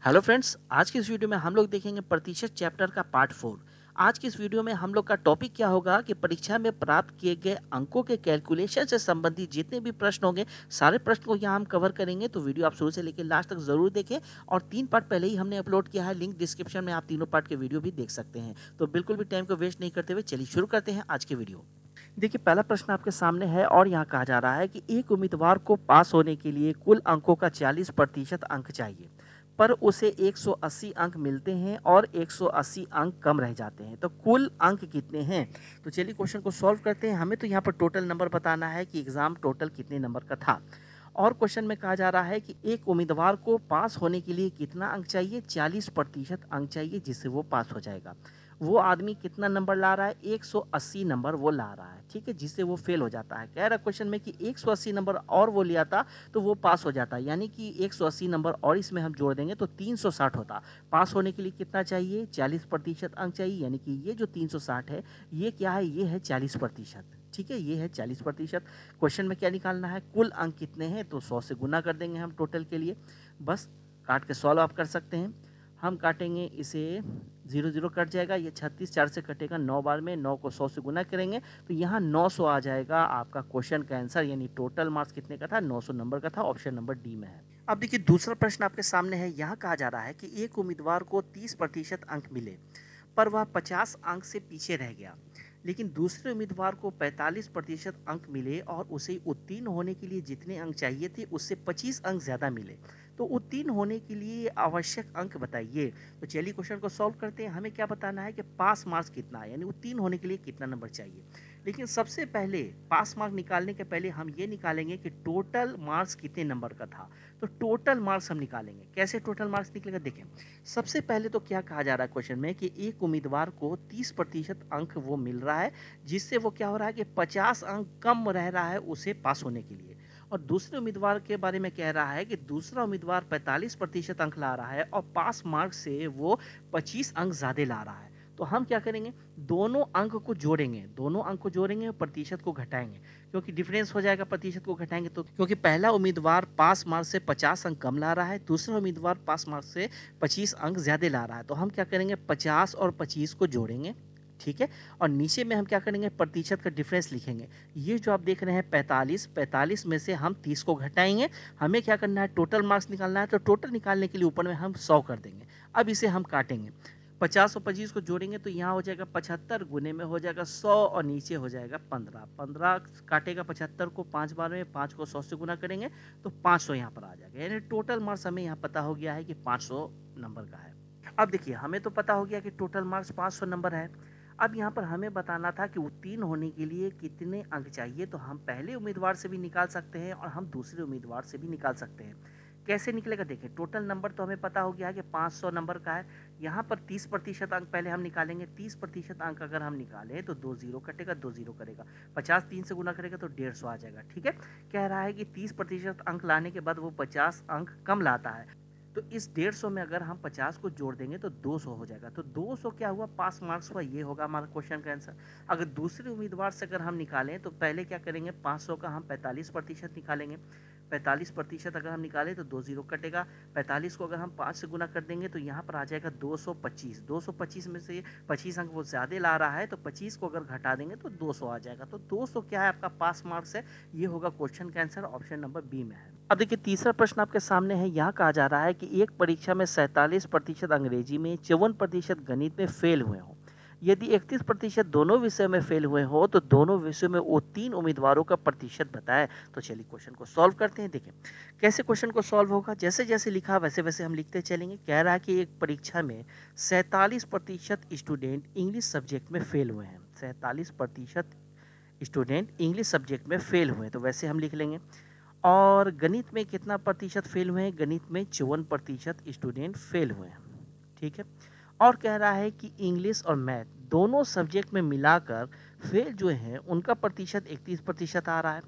Hello friends, आज की इस वीडियो में हम लोग देखेंगे प्रतिशत चैप्टर का पार्ट 4। आज की इस वीडियो में हम लोग का टॉपिक क्या होगा कि परीक्षा में प्राप्त किए गए अंकों के कैलकुलेशन से संबंधित जितने भी प्रश्न होंगे सारे प्रश्न को यहाँ हम कवर करेंगे। तो वीडियो आप शुरू से लेकर लास्ट तक जरूर देखें और 3 पार्ट पहले ही हमने अपलोड किया है, लिंक डिस्क्रिप्शन में, आप तीनों पार्ट के वीडियो भी देख सकते हैं। तो बिल्कुल भी टाइम को वेस्ट नहीं करते हुए चलिए शुरू करते हैं आज के वीडियो। देखिए, पहला प्रश्न आपके सामने है और यहाँ कहा जा रहा है कि एक उम्मीदवार को पास होने के लिए कुल अंकों का 40% अंक चाहिए, पर उसे 180 अंक मिलते हैं और 180 अंक कम रह जाते हैं। तो कुल अंक कितने हैं? तो चलिए क्वेश्चन को सॉल्व करते हैं। हमें तो यहाँ पर टोटल नंबर बताना है कि एग्जाम टोटल कितने नंबर का था। और क्वेश्चन में कहा जा रहा है कि एक उम्मीदवार को पास होने के लिए कितना अंक चाहिए? 40% अंक चाहिए, जिससे वो पास हो जाएगा। वो आदमी कितना नंबर ला रहा है? 180 नंबर वो ला रहा है, ठीक है, जिससे वो फेल हो जाता है। कह रहा है क्वेश्चन में कि 180 नंबर और वो ले आता तो वो पास हो जाता, यानी कि 180 नंबर और इसमें हम जोड़ देंगे तो 360 होता। पास होने के लिए कितना चाहिए? 40% अंक चाहिए, यानी कि ये जो 360 है ये क्या है? ये है 40%। ठीक है, ये है 40%। क्वेश्चन में क्या निकालना है? कुल अंक कितने हैं? तो 100 से गुना कर देंगे हम टोटल के लिए। बस काट के सॉल्व आप कर सकते हैं। हम काटेंगे इसे, 0 0 कट जाएगा, ये 36 4 से कटेगा 9 बार में, 9 को 100 से गुना करेंगे तो यहाँ 900 आ जाएगा आपका क्वेश्चन का आंसर। यानी टोटल मार्क्स कितने का था? 900 नंबर का था। ऑप्शन नंबर डी में है। अब देखिए दूसरा प्रश्न आपके सामने है। यहाँ कहा जा रहा है कि एक उम्मीदवार को 30% अंक मिले, पर वह 50 अंक से पीछे रह गया, लेकिन दूसरे उम्मीदवार को 45% अंक मिले और उसे उत्तीर्ण होने के लिए जितने अंक चाहिए थे उससे 25 अंक ज़्यादा मिले। तो उत्तीर्ण होने के लिए आवश्यक अंक बताइए। तो चलिए क्वेश्चन को सॉल्व करते हैं। हमें क्या बताना है कि पास मार्क्स कितना है, यानी उत्तीर्ण होने के लिए कितना नंबर चाहिए। लेकिन सबसे पहले पास मार्क निकालने के पहले हम ये निकालेंगे कि टोटल मार्क्स कितने नंबर का था। तो टोटल मार्क्स हम निकालेंगे। कैसे टोटल मार्क्स निकलेगा? देखें, सबसे पहले तो क्या कहा जा रहा है क्वेश्चन में कि एक उम्मीदवार को 30% अंक वो मिल रहा है, जिससे वो क्या हो रहा है कि 50 अंक कम रह रहा है उसे पास होने के लिए। और दूसरे उम्मीदवार के बारे में कह रहा है कि दूसरा उम्मीदवार 45% अंक ला रहा है और पास मार्क से वो 25 अंक ज़्यादा ला रहा है। तो हम क्या करेंगे? दोनों अंक को जोड़ेंगे, दोनों अंक को जोड़ेंगे और प्रतिशत को घटाएंगे, क्योंकि डिफरेंस हो जाएगा प्रतिशत को घटाएंगे तो। क्योंकि पहला उम्मीदवार पास मार्क से 50 अंक कम ला रहा है, दूसरा उम्मीदवार पास मार्क से 25 अंक ज़्यादा ला रहा है। तो हम क्या करेंगे? 50 और 25 को जोड़ेंगे, ठीक है, और नीचे में हम क्या करेंगे? प्रतिशत का डिफरेंस लिखेंगे। ये जो आप देख रहे हैं 45, 45 में से हम 30 को घटाएंगे। हमें क्या करना है? टोटल मार्क्स निकालना है। तो टोटल निकालने के लिए ऊपर में हम 100 कर देंगे। अब इसे हम काटेंगे। 50 और 25 को जोड़ेंगे तो यहाँ हो जाएगा 75, गुने में हो जाएगा 100 और नीचे हो जाएगा 15। 15 काटेगा 75 को 5 बार में, 5 को 100 से गुना करेंगे तो 500 यहाँ पर आ जाएगा। यानी टोटल मार्क्स हमें यहाँ पता हो गया है कि 500 नंबर का है। अब देखिए, हमें तो पता हो गया कि टोटल मार्क्स 500 नंबर है। अब यहाँ पर हमें बताना था कि उत्तीर्ण होने के लिए कितने अंक चाहिए। तो हम पहले उम्मीदवार से भी निकाल सकते हैं और हम दूसरे उम्मीदवार से भी निकाल सकते हैं। कैसे निकलेगा? देखिए, टोटल नंबर तो हमें पता हो गया है कि 500 नंबर का है। यहाँ पर 30% अंक पहले हम निकालेंगे। 30% अंक अगर हम निकालें तो 2 जीरो कटेगा, 2 जीरो करेगा, 50 3 से गुना करेगा तो 150 आ जाएगा। ठीक है, कह रहा है कि 30% अंक लाने के बाद वो 50 अंक कम लाता है। तो इस 150 में अगर हम 50 को जोड़ देंगे तो 200 हो जाएगा। तो 200 क्या हुआ? पास मार्क्स हुआ। ये होगा हमारा क्वेश्चन का आंसर। अगर दूसरे उम्मीदवार से अगर हम निकालें तो पहले क्या करेंगे? 500 का हम 45% निकालेंगे। 45% अगर हम निकालें तो 2 जीरो कटेगा। 45 को अगर हम 5 से गुना कर देंगे तो यहाँ पर आ जाएगा 225। 225 में से 25 अंक वो ज़्यादा ला रहा है, तो 25 को अगर घटा देंगे तो 200 आ जाएगा। तो 200 क्या है? आपका पास मार्क्स है। ये होगा क्वेश्चन का आंसर। ऑप्शन नंबर बी में है। अब देखिए तीसरा प्रश्न आपके सामने है। यहाँ कहा जा रहा है कि एक परीक्षा में 47% अंग्रेजी में, 54% गणित में फेल हुए हों। यदि 31% दोनों विषय में फेल हुए हो तो दोनों विषयों में उत्तीर्ण उम्मीदवारों का प्रतिशत बताएं। तो चलिए क्वेश्चन को सॉल्व करते हैं। देखिए कैसे क्वेश्चन को सॉल्व होगा। जैसे जैसे लिखा वैसे वैसे हम लिखते चलेंगे। कह रहा है कि एक परीक्षा में 47% स्टूडेंट इंग्लिश सब्जेक्ट में फेल हुए हैं। 47% स्टूडेंट इंग्लिश सब्जेक्ट में फेल हुए, तो वैसे हम लिख लेंगे। और गणित में कितना प्रतिशत फेल हुए हैं? गणित में 54% स्टूडेंट फेल हुए हैं। ठीक है, और कह रहा है कि इंग्लिश और मैथ दोनों सब्जेक्ट में मिलाकर फेल जो हैं उनका प्रतिशत 31% आ रहा है।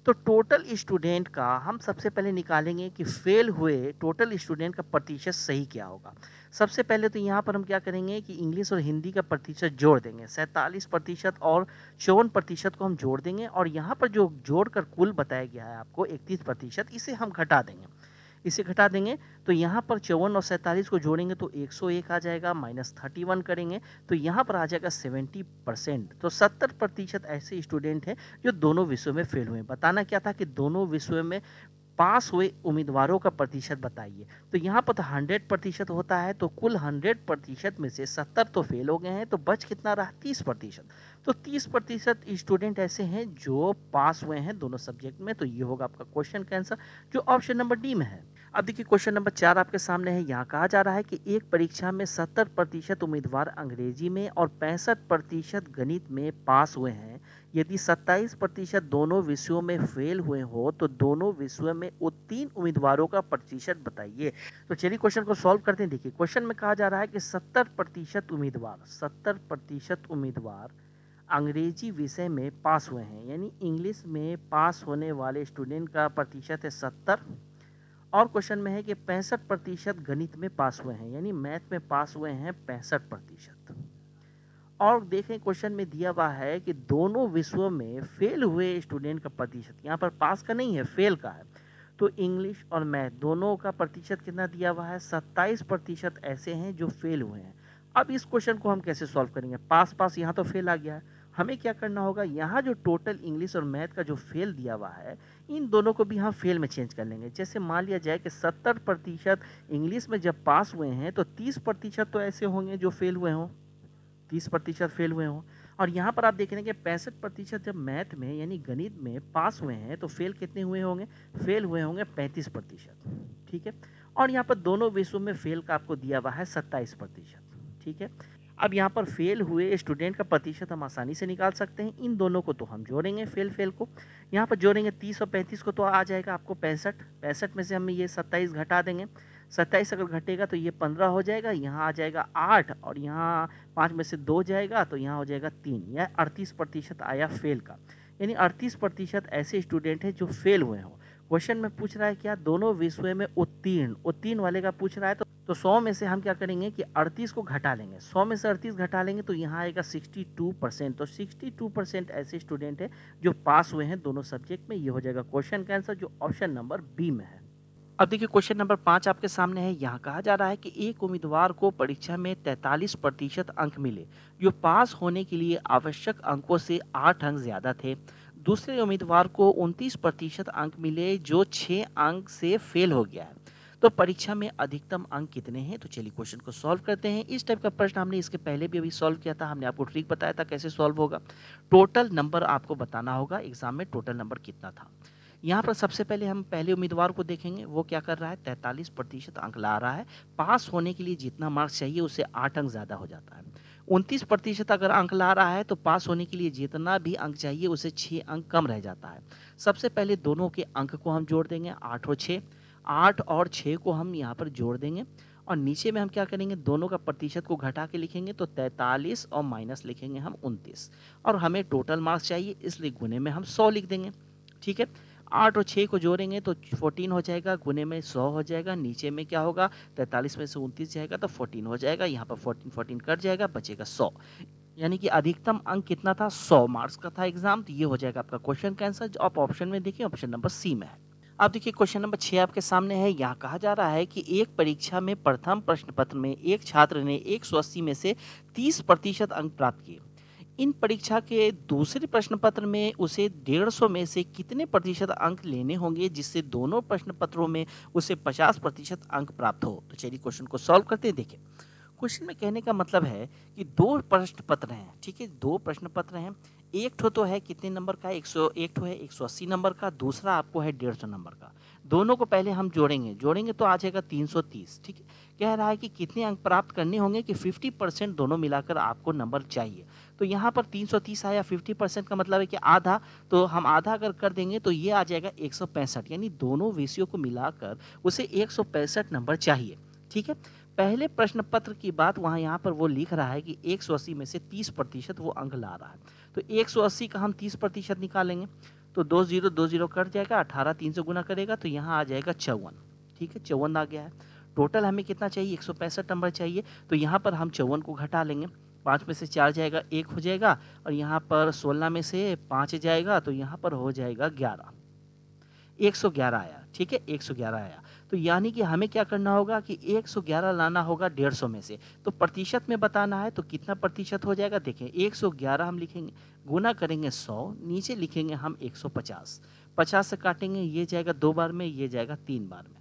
तो टोटल स्टूडेंट का हम सबसे पहले निकालेंगे कि फेल हुए टोटल स्टूडेंट का प्रतिशत सही क्या होगा। सबसे पहले तो यहाँ पर हम क्या करेंगे कि इंग्लिश और हिंदी का प्रतिशत जोड़ देंगे। 47% और 54% को हम जोड़ देंगे और यहाँ पर जो जोड़कर कुल बताया गया है आपको 31%, इसे हम घटा देंगे। इसे घटा देंगे तो यहाँ पर 54 और 47 को जोड़ेंगे तो 101 आ जाएगा, -31 करेंगे तो यहाँ पर आ जाएगा 70%। तो 70% ऐसे स्टूडेंट हैं जो दोनों विषयों में फेल हुए। बताना क्या था कि दोनों विषयों में पास हुए उम्मीदवारों का प्रतिशत बताइए। तो यहाँ पर तो 100% होता है, तो कुल 100% में से 70 तो फेल हो गए हैं, तो बच कितना रहा 30%। तो 30% स्टूडेंट ऐसे हैं जो पास हुए हैं दोनों सब्जेक्ट में। तो ये होगा आपका क्वेश्चन का आंसर जो ऑप्शन नंबर डी में है। अब देखिए क्वेश्चन नंबर 4 आपके सामने है। यहाँ कहा जा रहा है कि एक परीक्षा में 70% उम्मीदवार अंग्रेजी में और 65% गणित में पास हुए हैं। यदि 27% दोनों विषयों में फेल हुए हो तो दोनों विषयों में उत्तीर्ण उम्मीदवारों का प्रतिशत बताइए। तो चलिए क्वेश्चन को सॉल्व करते हैं। देखिए क्वेश्चन में कहा जा रहा है कि 70% उम्मीदवार अंग्रेजी विषय में पास हुए हैं, यानी इंग्लिश में पास होने वाले स्टूडेंट का प्रतिशत है 70। और क्वेश्चन में है कि 65% गणित में पास हुए हैं, यानी मैथ में पास हुए हैं 65%। और देखें क्वेश्चन में दिया हुआ है कि दोनों विषयों में फेल हुए स्टूडेंट का प्रतिशत, यहाँ पर पास का नहीं है फेल का है। तो इंग्लिश और मैथ दोनों का प्रतिशत कितना दिया हुआ है 27% ऐसे हैं जो फेल हुए हैं। अब इस क्वेश्चन को हम कैसे सॉल्व करेंगे, पास पास यहाँ तो फेल आ गया है, हमें क्या करना होगा, यहाँ जो टोटल इंग्लिश और मैथ का जो फेल दिया हुआ है इन दोनों को भी हम फेल में चेंज कर लेंगे। जैसे मान लिया जाए कि 70% इंग्लिश में जब पास हुए हैं तो 30% तो ऐसे होंगे जो फेल हुए हों, 30% फेल हुए हों। और यहाँ पर आप देख रहे हैं कि 65% जब मैथ में यानी गणित में पास हुए हैं तो फेल कितने हुए होंगे, फेल हुए होंगे 35%। ठीक है। और यहाँ पर दोनों विषयों में फेल का आपको दिया हुआ है 27%। ठीक है। अब यहाँ पर फेल हुए स्टूडेंट का प्रतिशत हम आसानी से निकाल सकते हैं। इन दोनों को तो हम जोड़ेंगे, फेल को यहाँ पर जोड़ेंगे 30 और 35 को तो आ जाएगा आपको 65 में से हम ये 27 घटा देंगे। 27 अगर घटेगा तो ये 15 हो जाएगा, यहाँ आ जाएगा 8 और यहाँ 5 में से 2 जाएगा तो यहाँ हो जाएगा 3। यह 38% आया फेल का, यानी 38% ऐसे स्टूडेंट हैं जो फेल हुए हों। क्वेश्चन में पूछ रहा है क्या, दोनों विषयों में उत्तीर्ण वाले का पूछ रहा है। तो 100 में से हम क्या करेंगे कि 38 को घटा लेंगे, 100 में से 38 घटा लेंगे तो यहाँ आएगा 62%। तो 62% ऐसे स्टूडेंट हैं जो पास हुए हैं दोनों सब्जेक्ट में। ये हो जाएगा क्वेश्चन का आंसर जो ऑप्शन नंबर बी में है। अब देखिए क्वेश्चन नंबर 5 आपके सामने है। यहाँ कहा जा रहा है कि एक उम्मीदवार को परीक्षा में 43% अंक मिले जो पास होने के लिए आवश्यक अंकों से 8 अंक ज्यादा थे। दूसरे उम्मीदवार को 29% अंक मिले जो 6 अंक से फेल हो गया है। तो परीक्षा में अधिकतम अंक कितने हैं। तो चलिए क्वेश्चन को सॉल्व करते हैं। इस टाइप का प्रश्न हमने इसके पहले भी अभी सॉल्व किया था, हमने आपको ट्रिक बताया था कैसे सॉल्व होगा। टोटल नंबर आपको बताना होगा एग्जाम में टोटल नंबर कितना था। यहाँ पर सबसे पहले हम पहले उम्मीदवार को देखेंगे, वो क्या कर रहा है 43% अंक ला रहा है। पास होने के लिए जितना मार्क्स चाहिए उससे 8 अंक ज़्यादा हो जाता है। 29% अगर अंक ला रहा है तो पास होने के लिए जितना भी अंक चाहिए उससे 6 अंक कम रह जाता है। सबसे पहले दोनों के अंक को हम जोड़ देंगे, 8 और 6, 8 और 6 को हम यहाँ पर जोड़ देंगे और नीचे में हम क्या करेंगे, दोनों का प्रतिशत को घटा के लिखेंगे तो 43 और माइनस लिखेंगे हम 29 और हमें टोटल मार्क्स चाहिए इसलिए गुने में हम 100 लिख देंगे। ठीक है। 8 और 6 को जोड़ेंगे तो 14 हो जाएगा, गुने में 100 हो जाएगा, नीचे में क्या होगा 43 में से 29 जाएगा तो 14 हो जाएगा, यहाँ पर 14 कट जाएगा, बचेगा 100। यानी कि अधिकतम अंक कितना था 100 मार्क्स का था एग्जाम। तो ये हो जाएगा आपका क्वेश्चन का आंसर। आप ऑप्शन में देखिए, ऑप्शन नंबर सी में है। अब देखिए क्वेश्चन नंबर 6 आपके सामने है। यहाँ कहा जा रहा है कि एक परीक्षा में प्रथम प्रश्न पत्र में एक छात्र ने 180 में से 30% अंक प्राप्त किए। इन परीक्षा के दूसरे प्रश्न पत्र में उसे 150 में से कितने प्रतिशत अंक लेने होंगे जिससे दोनों प्रश्न पत्रों में उसे 50% अंक प्राप्त हो। तो चलिए क्वेश्चन को सॉल्व करते हैं। देखिए क्वेश्चन में कहने का मतलब है कि 2 प्रश्न पत्र हैं। ठीक है, 2 प्रश्न पत्र हैं। एक ठो तो है कितने नंबर का, 101 ठो है 180 नंबर का, दूसरा आपको है 150 नंबर का। दोनों को पहले हम जोड़ेंगे तो आ जाएगा 330। ठीक है, कह रहा है कि कितने अंक प्राप्त करने होंगे कि 50% दोनों मिलाकर आपको नंबर चाहिए। तो यहाँ पर 330 आया, 50% का मतलब है कि आधा, तो हम आधा अगर कर देंगे तो ये आ जाएगा 165, यानी दोनों विषयों को मिलाकर उसे 165 नंबर चाहिए। ठीक है, पहले प्रश्न पत्र की बात वहाँ यहाँ पर वो लिख रहा है कि 180 में से 30% वो अंक ला रहा है। तो 180 का हम 30% निकालेंगे तो 20 कट जाएगा, 18 3 से गुना करेगा तो यहाँ आ जाएगा 54। ठीक है, 54 आ गया है। टोटल हमें कितना चाहिए 165 नंबर चाहिए। तो यहाँ पर हम 54 को घटा लेंगे, 5 में से 4 जाएगा 1 हो जाएगा और यहाँ पर 16 में से 5 जाएगा तो यहाँ पर हो जाएगा 11, 111 आया। ठीक है, 111 आया। तो यानी कि हमें क्या करना होगा कि 111 लाना होगा 150 में से। तो प्रतिशत में बताना है तो कितना प्रतिशत हो जाएगा, देखें 111 हम लिखेंगे, गुना करेंगे 100, नीचे लिखेंगे हम 150। 50 से काटेंगे, ये जाएगा 2 बार में, ये जाएगा 3 बार में।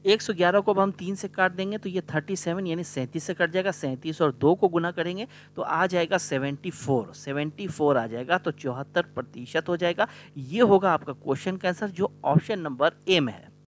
111 को अब हम 3 से काट देंगे तो ये 37 यानी 37 से कट जाएगा। 37 और 2 को गुना करेंगे तो आ जाएगा 74, 74 आ जाएगा, तो 74% हो जाएगा। ये होगा आपका क्वेश्चन का आंसर जो ऑप्शन नंबर ए में है।